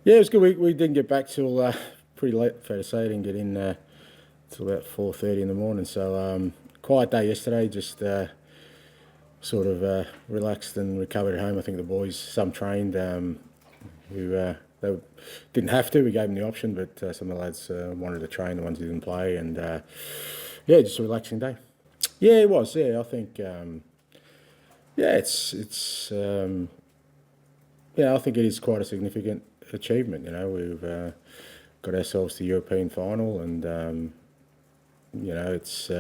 Yeah, it was good. We didn't get back till pretty late, fair to say. I didn't get in till about 4:30 in the morning. So quiet day yesterday, just sort of relaxed and recovered at home. I think the boys, some trained, who they didn't have to. We gave them the option, but some of the lads wanted to train, the ones who didn't play. And yeah, just a relaxing day. Yeah, it was. Yeah, I think yeah, I think it is quite a significant achievement. We've got ourselves to the European final, and it's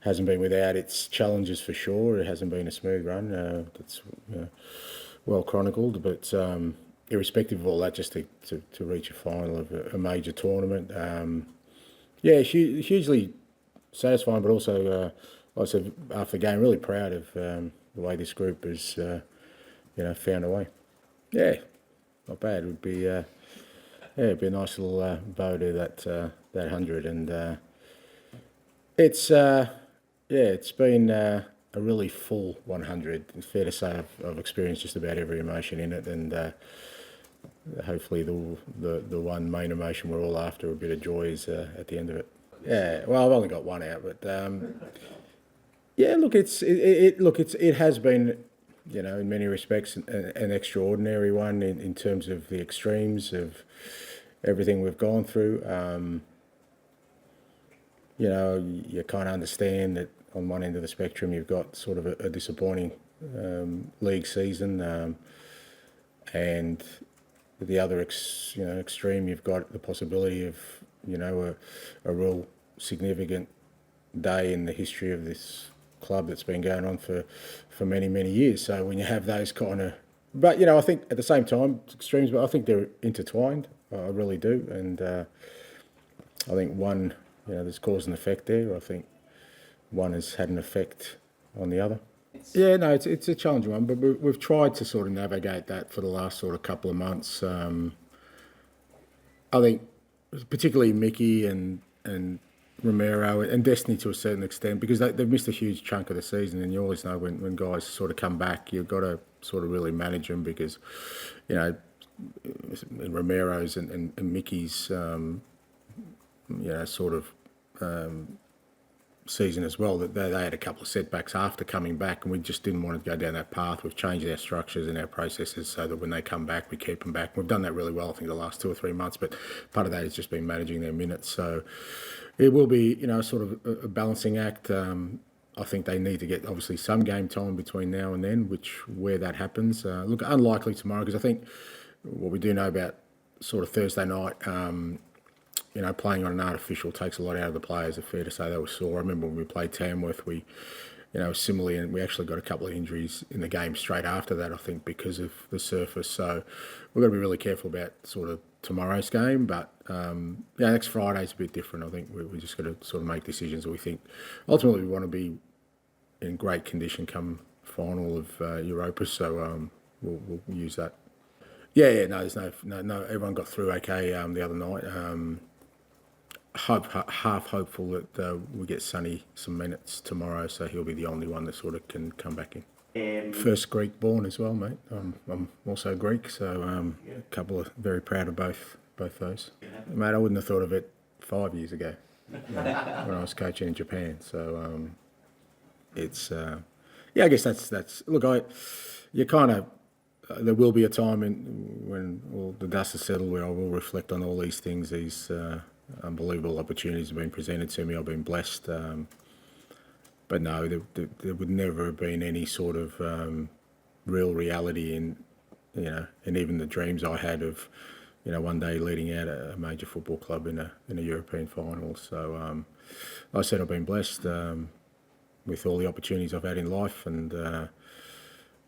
hasn't been without its challenges for sure. It hasn't been a smooth run. That's well chronicled, but irrespective of all that, just to reach a final of a major tournament, hugely satisfying, but also, like I said after the game, really proud of the way this group has, found a way. Yeah, not bad. It would be, it'd be a nice little bow to that 100, and it's been a really full 100. It's fair to say I've experienced just about every emotion in it, and hopefully the one main emotion we're all after, a bit of joy, is at the end of it. Yeah, well, I've only got one out, but yeah, look, it has been, in many respects, an extraordinary one in terms of the extremes of everything we've gone through. You kind of understand that on one end of the spectrum you've got sort of a disappointing league season, and at the other extreme you've got the possibility of a real significant day in the history of this club that's been going on for many years. So when you have those kind of, but I think at the same time extremes, but I think they're intertwined. I really do, and I think one, there's cause and effect there. I think one has had an effect on the other. Yeah, no, it's a challenging one, but we've tried to sort of navigate that for the last sort of couple of months. I think particularly Mickey and Romero and Destiny to a certain extent, because they've missed a huge chunk of the season, and you always know when guys sort of come back, you've got to sort of really manage them, because in Romero's and Mickey's sort of season as well, that they had a couple of setbacks after coming back, and we just didn't want to go down that path. We've changed our structures and our processes so that when they come back, we keep them back. We've done that really well, I think, the last 2 or 3 months, but part of that has just been managing their minutes. So it will be, sort of a balancing act. I think they need to get obviously some game time between now and then, where that happens. Look, unlikely tomorrow, because I think what we do know about sort of Thursday night, playing on an artificial takes a lot out of the players. It's fair to say they were sore. I remember when we played Tamworth, we, similarly, and we actually got a couple of injuries in the game straight after that, I think, because of the surface. So we've got to be really careful about sort of tomorrow's game. But next Friday's a bit different. I think we just got to sort of make decisions that we think ultimately we want to be in great condition come final of Europa. So we'll use that. Yeah. No, there's no. Everyone got through okay the other night. Half hopeful that we get Sonny some minutes tomorrow, so he'll be the only one that sort of can come back in. First Greek born as well, mate. I'm also Greek, so a couple of very proud of both those. Mate, I wouldn't have thought of it 5 years ago when I was coaching in Japan. So it's I guess that's look. You kind of. There will be a time when the dust is settled where I will reflect on all these things. These unbelievable opportunities have been presented to me. I've been blessed, but no, there would never have been any sort of real reality in, and even the dreams I had of, one day leading out a major football club in a European final. So, like I said, I've been blessed with all the opportunities I've had in life, and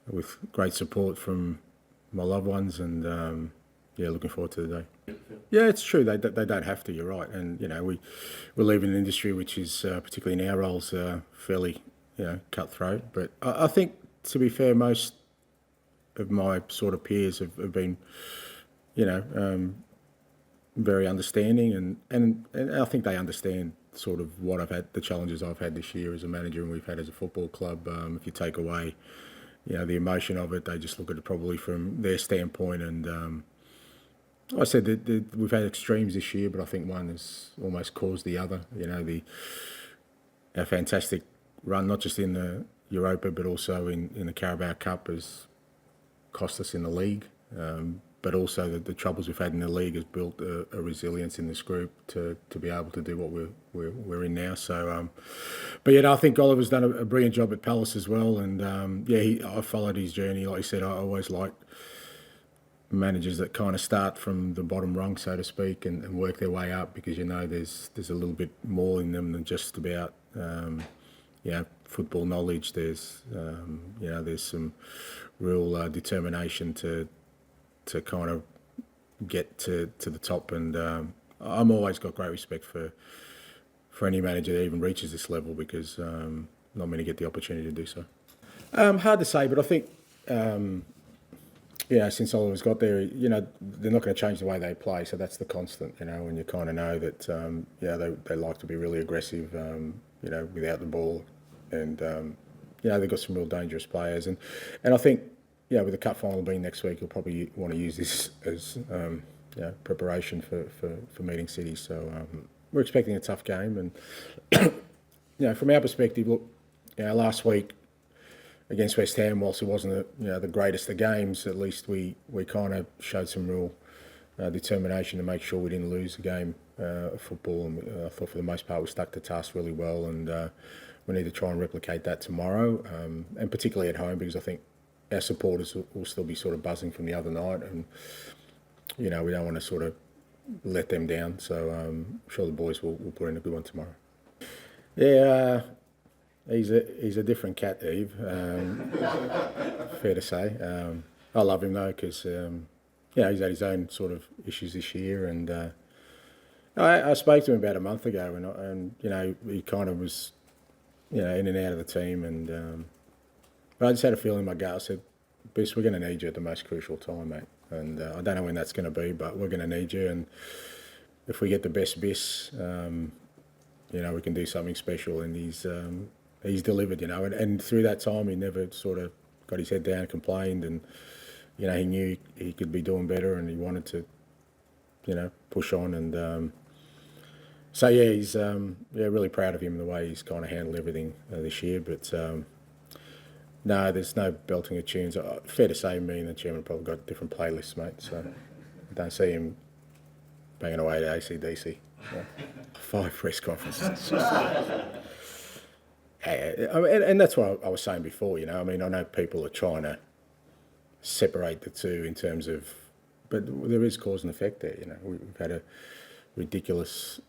with great support from my loved ones, and looking forward to the day. Yeah, it's true. They don't have to. You're right, and we live in an industry which is particularly in our roles fairly cutthroat. But I think, to be fair, most of my sort of peers have been very understanding, and I think they understand sort of what I've had, the challenges I've had this year as a manager, and we've had as a football club. If you take away the emotion of it, they just look at it probably from their standpoint, and I said that we've had extremes this year, but I think one has almost caused the other. You know, our fantastic run, not just in the Europa, but also in the Carabao Cup, has cost us in the league. But also the troubles we've had in the league has built a resilience in this group to be able to do what we're in now. So, but yeah, I think Oliver's done a brilliant job at Palace as well. And I followed his journey. Like you said, I always liked managers that kind of start from the bottom rung, so to speak, and work their way up, because you know there's a little bit more in them than just about football knowledge. There's there's some real determination to kind of get to the top, and I'm always got great respect for any manager that even reaches this level, because not many get the opportunity to do so. Hard to say, but I think since Oliver's got there, they're not going to change the way they play, so that's the constant, and you kind of know that they like to be really aggressive, without the ball, and they've got some real dangerous players, and I think with the cup final being next week, you'll probably want to use this as preparation for meeting City. So we're expecting a tough game, and from our perspective, look, last week against West Ham, whilst it wasn't the greatest of games, at least we kind of showed some real determination to make sure we didn't lose the game of football, and I thought for the most part we stuck to task really well, and we need to try and replicate that tomorrow, and particularly at home, because I think our supporters will still be sort of buzzing from the other night, and we don't want to sort of let them down. So I'm sure the boys will put in a good one tomorrow. Yeah, he's a different cat, Eve. Fair to say. I love him though, because he's had his own sort of issues this year, and I spoke to him about a month ago, and he kind of was in and out of the team, and but I just had a feeling in my gut. I said, Biss, we're going to need you at the most crucial time, mate. And I don't know when that's going to be, but we're going to need you. And if we get the best Biss, we can do something special. And he's delivered, And through that time, he never sort of got his head down and complained. And, he knew he could be doing better, and he wanted to, push on. And he's really proud of him, the way he's kind of handled everything this year. But no, there's no belting of tunes. Fair to say, me and the chairman probably got different playlists, mate. So I don't see him banging away to AC/DC. 5 press conferences. And that's what I was saying before. I know people are trying to separate the two in terms of, but there is cause and effect there. We've had a ridiculous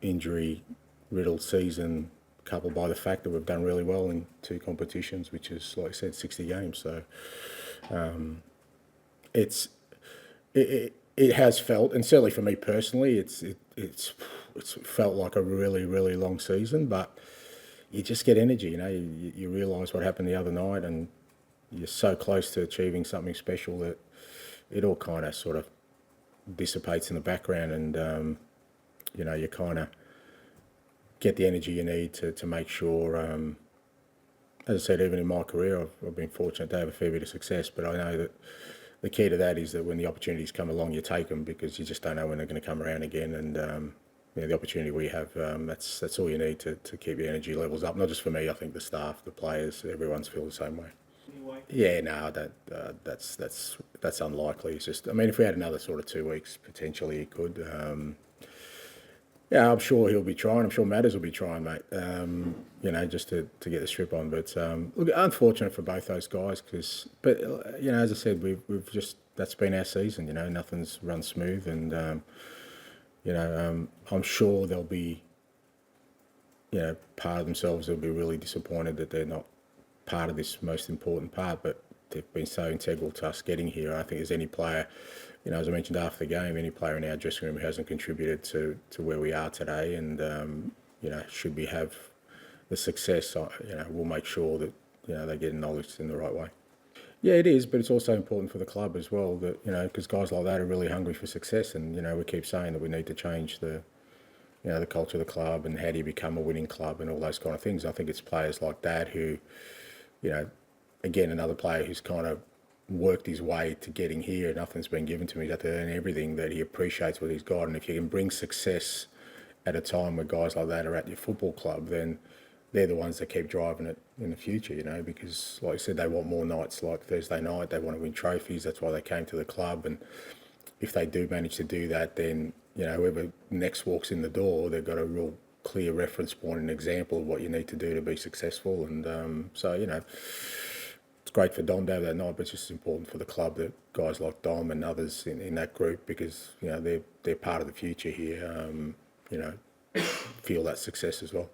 injury-riddled season, coupled by the fact that we've done really well in 2 competitions, which is, like I said, 60 games. So it has felt, and certainly for me personally, it's felt like a really, really long season. But you just get energy, You realise what happened the other night, and you're so close to achieving something special that it all kind of sort of dissipates in the background, and you kind of get the energy you need to make sure, as I said, even in my career, I've been fortunate to have a fair bit of success, but I know that the key to that is that when the opportunities come along, you take them, because you just don't know when they're going to come around again. And the opportunity we have, that's all you need to keep your energy levels up. Not just for me, I think the staff, the players, everyone's feel the same way. Yeah, no, that's unlikely. It's just, if we had another sort of 2 weeks, potentially he could. I'm sure he'll be trying. I'm sure Matters will be trying, mate. Just to get the strip on. But look, unfortunate for both those guys, but as I said, we've just, that's been our season. Nothing's run smooth, and I'm sure they'll be, part of themselves. They'll be really disappointed that they're not part of this most important part, but they've been so integral to us getting here. I think as any player, as I mentioned after the game, any player in our dressing room who hasn't contributed to where we are today, and should we have the success, we'll make sure that they get acknowledged in the right way. Yeah, it is, but it's also important for the club as well, that because guys like that are really hungry for success, and we keep saying that we need to change the culture of the club, and how do you become a winning club, and all those kind of things. I think it's players like that who, again, another player who's kind of worked his way to getting here. Nothing's been given to him. He's had to earn everything, that he appreciates what he's got. And if you can bring success at a time where guys like that are at your football club, then they're the ones that keep driving it in the future, you know, because like I said, they want more nights like Thursday night. They want to win trophies. That's why they came to the club. And if they do manage to do that, then, you know, whoever next walks in the door, they've got a real clear reference point and example of what you need to do to be successful. And so, you know, it's great for Dom to have that night, but it's just important for the club that guys like Dom and others in that group, because, you know, they're part of the future here, you know, feel that success as well.